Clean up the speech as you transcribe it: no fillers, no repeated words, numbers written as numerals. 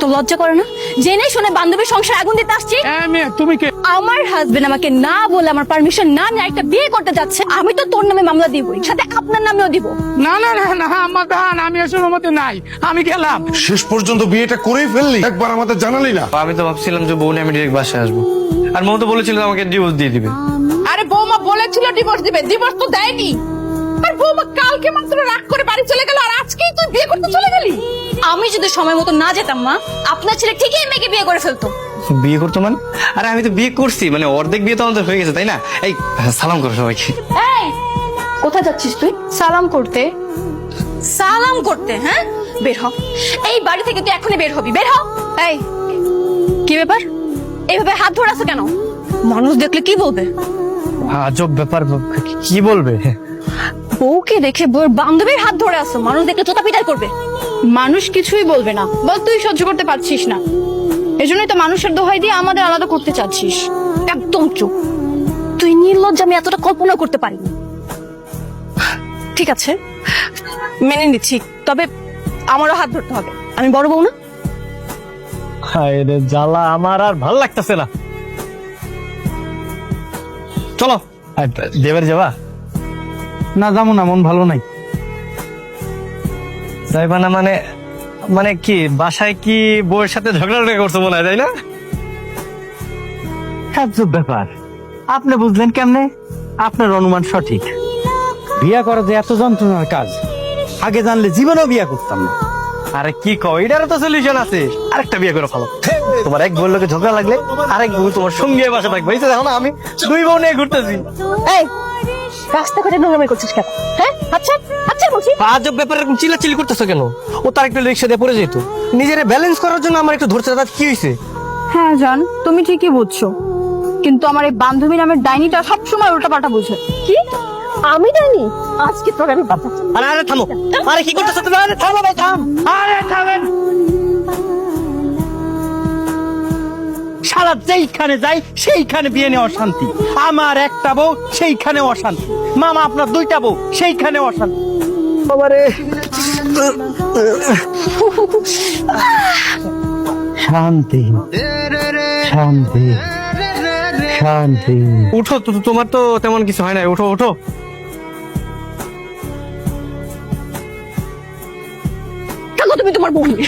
তো লজ্জা করে না? জেনে শুনে বান্ধবীর সংসার আগুন দিতে আসছি? তুমি কে? আমার হাজবেন্ড আমাকে না বলে, আমার পারমিশন না নিয়ে একটা বিয়ে করতে যাচ্ছে। আমি তো তোর নামে মামলা দিবই, সাথে আপনার নামেও দিব। না না না না আমার দান, আমি এসবের মধ্যে নাই, আমি গেলাম। শেষ পর্যন্ত বিয়েটা করেই ফেললি, একবার আমাদের জানালি না। আমি তো ভাবছিলাম যে বউ নিয়ে আমি ডিরেক্ট বাসায় আসবো, আর মৌ তো বলেছিল আমাকে ডিভোর্স দিয়ে দিবে। আরে বৌমা বলেছিল ডিভোর্স দিবে, ডিভোর্স তো দেয়নি। আর বৌমা কালকে মাত্র রাগ করে বাড়ি চলে গেল, আর আজকেই তুই বিয়ে করতে চলে গেলি। আমি যদি সময় মতো না যেতাম মা, আপনার ছেলে ঠিকই এই মেয়েকে বিয়ে করে ফেলতো। বিয়ে করতো মানে? আরে আমি তো বিয়ে করছি, মানে অর্ধেক বিয়ে তো আমাদের হয়ে গেছে, তাই না? এই সালাম করো সবাইকে। এই কোথায় যাচ্ছিস তুই? সালাম করতে? সালাম করতে? হ্যাঁ, বের হ এই বাড়ি থেকে, তুই এখনই বের হবি, বের হ। এই কি ব্যাপার, এইভাবে হাত ধরে আছো কেন? মানুষ দেখলে কি বলবে? আজব ব্যাপার, কি বলবে? বউকে দেখে বউর বান্ধবীর হাত ধরে আছো, মানুষ দেখলে চোতা পিটাই করবে। মানুষ কিছুই বলবে না, বল তুই সহ্য করতে পারছিস না, এজন্যই তো মানুষের দোহাই দিয়ে আমাদের আলাদা করতে চাচ্ছিস। একদম চুপ। তুই নির্লজ্জ, আমি এতটা কল্পনা করতে পারিনি। ঠিক আছে, মেনে নিচ্ছি, তবে আমারও হাত ধরতে হবে। আমি বড় বউ না? হায় রে জ্বালা, আমার আর ভাল লাগতেছে না। চলো দেবের যাবা? না যাবো না, মন ভালো নাই। যাইবা না মানে? মানে কি বাসায় কি বউয়ের সাথে ঝগড়া করছো মনে হয়, তাই না? আজব ব্যাপার, আপনি বুঝলেন কেমনে? আপনার অনুমান সঠিক। বিয়া করা যে এত যন্ত্রণার কাজ, আগে জানলে জীবনেও বিয়া করতাম না। আরে কি কও, এটারও তো সলিউশন আছে। আরেকটা বিয়ে করে ফেলো। তোমার এক বউর লোকে ঝগড়া লাগলে আরেক বউ তোমার সঙ্গে বাসা থাকবে। এই তো দেখো না, আমি দুই বউ নিয়ে ঘুরতেছি। এই রাস্তাঘাটে নোংরামি করছিস কেন? হ্যাঁ, আচ্ছা আচ্ছা বলছি। আজব ব্যাপার, এরকম চিল্লাচিল্লি করতেছো কেন? ও তার একটু রিক্সা দিয়ে পড়ে যেত, নিজের ব্যালেন্স করার জন্য আমার একটু ধরছে। তার কি হয়েছে? হ্যাঁ জান, তুমি ঠিকই বুঝছো, কিন্তু আমার এই বান্ধবী নামের ডাইনিটা সবসময় উল্টাপাল্টা বুঝে। কি? আমি জানি আজকে তোর আমি বাঁচাচ্ছি। আরে আরে থামো, আরে কি করতেছো তুমি? আরে থামো ভাই, থাম। আরে থামেন, সারা যেইখানে যাই সেইখানে বিয়ে নিয়ে অশান্তি। আমার একটা বউ, সেইখানে অশান্তি। মামা আপনার দুইটা বউ, সেইখানে অশান্তি। বাবারে, শান্তি শান্তি শান্তি। উঠো, তোমার তো তেমন কিছু হয় না, উঠো উঠো। কেন তুমি তোমার বউ নিয়ে